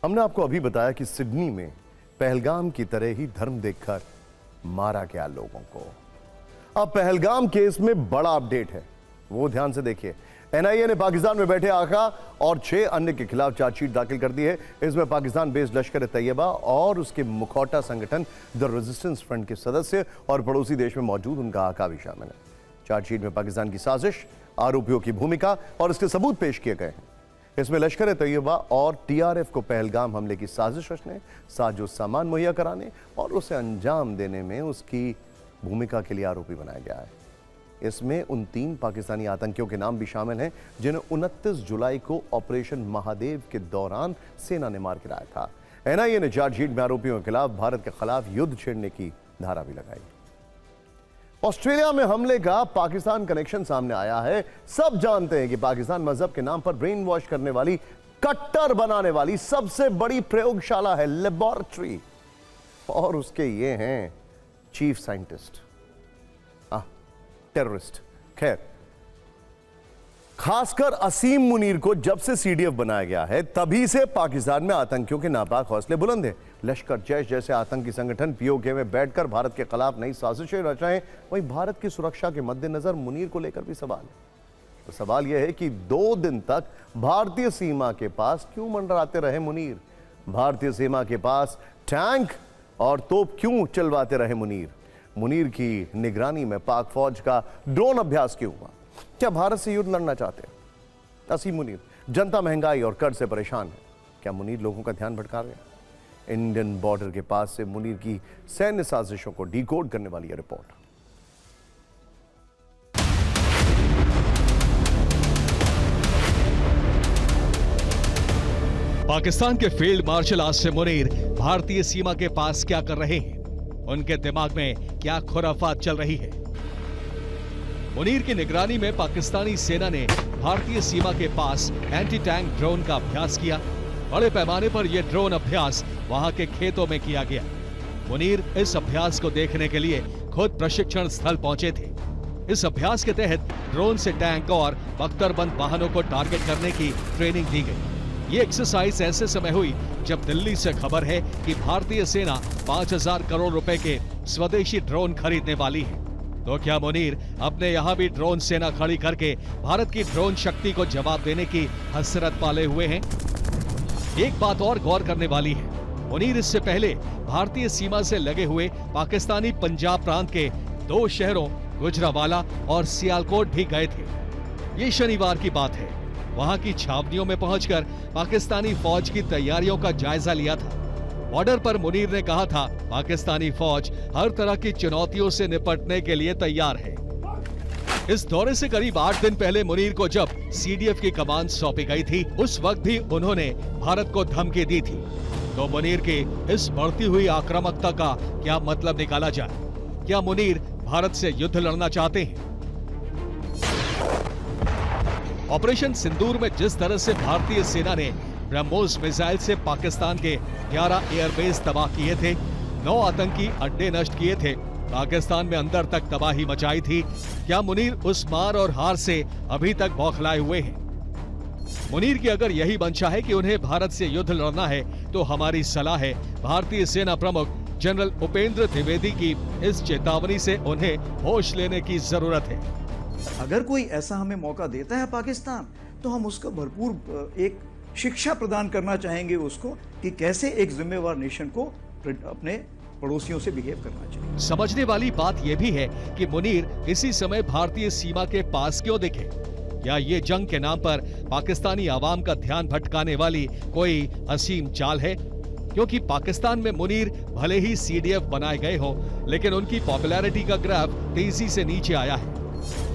हमने आपको अभी बताया कि सिडनी में पहलगाम की तरह ही धर्म देखकर मारा गया लोगों को। अब पहलगाम केस में बड़ा अपडेट है, वो ध्यान से देखिए। एनआईए ने पाकिस्तान में बैठे आका और 6 अन्य के खिलाफ चार्जशीट दाखिल कर दी है। इसमें पाकिस्तान बेस्ड लश्कर तैयबा और उसके मुखौटा संगठन द रेजिस्टेंस फ्रंट के सदस्य और पड़ोसी देश में मौजूद उनका आका भी शामिल है। चार्जशीट में पाकिस्तान की साजिश, आरोपियों की भूमिका और इसके सबूत पेश किए गए हैं। इसमें लश्कर तैयबा और टीआरएफ को पहलगाम हमले की साजिश रचने, साजो सामान मुहैया कराने और उसे अंजाम देने में उसकी भूमिका के लिए आरोपी बनाया गया है। इसमें उन 3 पाकिस्तानी आतंकियों के नाम भी शामिल हैं जिन्हें 29 जुलाई को ऑपरेशन महादेव के दौरान सेना ने मार गिराया था। एनआईए ने चार्जशीट में आरोपियों के खिलाफ भारत के खिलाफ युद्ध छेड़ने की धारा भी लगाई। ऑस्ट्रेलिया में हमले का पाकिस्तान कनेक्शन सामने आया है। सब जानते हैं कि पाकिस्तान मजहब के नाम पर ब्रेन वॉश करने वाली, कट्टर बनाने वाली सबसे बड़ी प्रयोगशाला है, लेबोरेटरी, और उसके ये हैं चीफ साइंटिस्ट, टेररिस्ट। खैर, खासकर असीम मुनीर को जब से सीडीएफ बनाया गया है तभी से पाकिस्तान में आतंकियों के नापाक हौसले बुलंद हैं। लश्कर जैश जैसे आतंकी संगठन पीओके में बैठकर भारत के खिलाफ नई साजिशें रच रहे हैं। वहीं भारत की सुरक्षा के मद्देनजर मुनीर को लेकर भी सवाल है। तो सवाल यह है कि 2 दिन तक भारतीय सीमा के पास क्यों मंडराते रहे मुनीर? भारतीय सीमा के पास टैंक और तोप क्यों चलवाते रहे मुनीर? मुनीर की निगरानी में पाक फौज का ड्रोन अभ्यास क्यों हुआ? क्या भारत से युद्ध लड़ना चाहते हैं असीम मुनीर? जनता महंगाई और कर्ज से परेशान है। क्या मुनीर लोगों का ध्यान भटका रहे हैं? इंडियन बॉर्डर के पास से मुनीर की सैन्य साजिशों को डिकोड करने वाली है रिपोर्ट। पाकिस्तान के फील्ड मार्शल आसिम मुनीर भारतीय सीमा के पास क्या कर रहे हैं? उनके दिमाग में क्या खुराफात चल रही है? मुनीर की निगरानी में पाकिस्तानी सेना ने भारतीय सीमा के पास एंटी टैंक ड्रोन का अभ्यास किया। बड़े पैमाने पर यह ड्रोन अभ्यास वहां के खेतों में किया गया। मुनीर इस अभ्यास को देखने के लिए खुद प्रशिक्षण स्थल पहुंचे थे। इस अभ्यास के तहत ड्रोन से टैंक और बख्तरबंद वाहनों को टारगेट करने की ट्रेनिंग दी गई। ये एक्सरसाइज ऐसे समय हुई जब दिल्ली से खबर है कि भारतीय सेना 5000 करोड़ रुपए के स्वदेशी ड्रोन खरीदने वाली है। तो क्या मुनीर अपने यहां भी ड्रोन सेना खड़ी करके भारत की ड्रोन शक्ति को जवाब देने की हसरत पाले हुए हैं? एक बात और गौर करने वाली है, मुनीर इससे पहले भारतीय सीमा से लगे हुए पाकिस्तानी पंजाब प्रांत के 2 शहरों गुजरावाला और सियालकोट भी गए थे। ये शनिवार की बात है। वहां की छावनियों में पहुंचकर पाकिस्तानी फौज की तैयारियों का जायजा लिया था। बॉर्डर पर मुनीर ने कहा था, पाकिस्तानी फौज हर तरह की चुनौतियों से निपटने के लिए तैयार है। इस दौरे से करीब 8 दिन पहले मुनीर को जब सीडीएफ की कमान सौंपी गई थी, उस वक्त भी उन्होंने भारत को धमकी दी थी। तो मुनीर के इस बढ़ती हुई आक्रामकता का क्या मतलब निकाला जाए? क्या मुनीर भारत से युद्ध लड़ना चाहते हैं? ऑपरेशन सिंदूर में जिस तरह से भारतीय सेना ने ब्रह्मोस मिसाइल से पाकिस्तान के 11 एयरबेस तबाह किए थे, 9 आतंकी अड्डे नष्ट किए थे, पाकिस्तान में अंदर तक तबाही मचाई थी, क्या मुनीर उस मार और हार से अभी तक बौखलाए हुए हैं? मुनीर की अगर यही मंशा है कि उन्हें भारत से युद्ध लड़ना है, तो हमारी सलाह है भारतीय सेना प्रमुख जनरल उपेंद्र द्विवेदी की इस चेतावनी से उन्हें होश लेने की जरूरत है। अगर कोई ऐसा हमें मौका देता है पाकिस्तान, तो हम उसको भरपूर एक शिक्षा प्रदान करना चाहेंगे उसको कि कैसे एक जिम्मेवार नेशन को अपने पड़ोसियों से बिहेव करना चाहिए। समझने वाली बात यह भी है कि मुनीर इसी समय भारतीय सीमा के पास क्यों दिखे? या ये जंग के नाम पर पाकिस्तानी आवाम का ध्यान भटकाने वाली कोई असीम चाल है? क्योंकि पाकिस्तान में मुनीर भले ही सीडीएफ बनाए गए हो, लेकिन उनकी पॉपुलैरिटी का ग्राफ तेजी से नीचे आया है।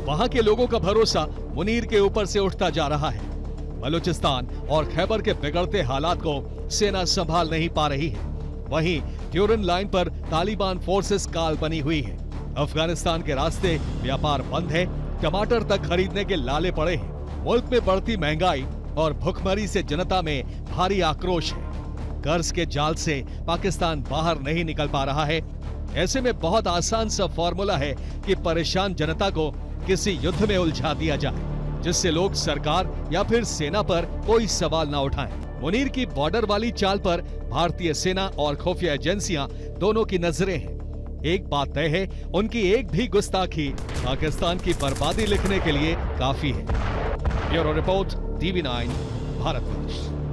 वहां के लोगों का भरोसा मुनीर के ऊपर से उठता जा रहा है। बलूचिस्तान और खैबर के बिगड़ते हालात को सेना संभाल नहीं पा रही है। वहीं ट्यूरिन लाइन पर तालिबान फोर्सेस काल बनी हुई है। अफगानिस्तान के रास्ते व्यापार बंद है। टमाटर तक खरीदने के लाले पड़े हैं। मुल्क में बढ़ती महंगाई और भुखमरी से जनता में भारी आक्रोश है। कर्ज के जाल से पाकिस्तान बाहर नहीं निकल पा रहा है। ऐसे में बहुत आसान सा फॉर्मूला है कि परेशान जनता को किसी युद्ध में उलझा दिया जाए, जिससे लोग सरकार या फिर सेना पर कोई सवाल ना उठाएं। मुनीर की बॉर्डर वाली चाल पर भारतीय सेना और खुफिया एजेंसियां दोनों की नजरें हैं। एक बात तय है, उनकी एक भी गुस्ताखी पाकिस्तान की बर्बादी लिखने के लिए काफी है। ब्यूरो रिपोर्ट, TV9, भारत वर्ष।